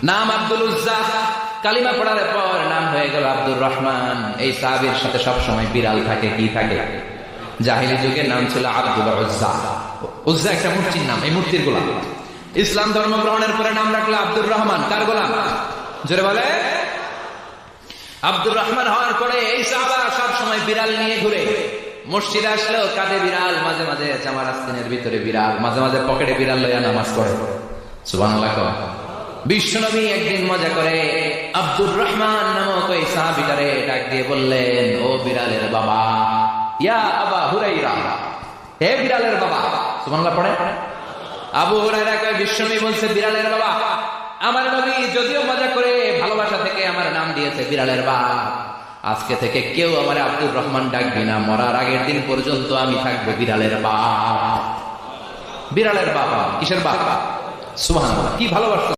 নাম আব্দুল উজ্জা, কালিমা পড়ার পর নাম হয়ে গেল আব্দুর রহমান। এই সাহাবীর সাথে সব সময় বিড়াল থাকে। কি থাকে? জাহিলি যুগের নাম ছিল আব্দুল উজ্জা। উজ্জা একটা মূর্তির নাম, এই মূর্তির গোলাম। ইসলাম ধর্ম গ্রহণের পরে নাম রাখলো আব্দুর রহমান। কার গোলাম? জোরে বলে। আব্দুর রহমান হওয়ার পরে এই সাহাবা সব সময় বিড়াল নিয়ে ঘুরে। মসজিদে আসলেও কাঁধে বিড়াল, মাঝে মাঝে জামার আস্তিনের ভিতরে বিড়াল, মাঝে মাঝে পকেটে বিড়াল লইয়া নামাজ পড়ে। সুবহানাল্লাহ। বিশ্বনবী একদিন মজা করে আব্দুর রহমান নামক ওই সাহাবীটারে ডাক দিয়ে বললেন, ও বিড়ালের বাবা, ইয়া আবা হুরাইরা, হে বিড়ালের বাবা। সুবহানাল্লাহ পড়ে। আবু হুরায়রা কয়, বিশ্বনবী বলছে বিড়ালের বাবা। আমার নবী যদিও মজা করে ভালোবাসা থেকে আমার নাম দিয়েছে বিড়ালের বাবা, আজকে থেকে কেউ আমার আব্দুর রহমান ডাকবি না, মরার আগের দিন পর্যন্ত আমি থাকবো বিড়ালের বাবা। বিড়ালের বাবা কিসের বাবা? সুবহানাল্লাহ, কি ভালোবাসা।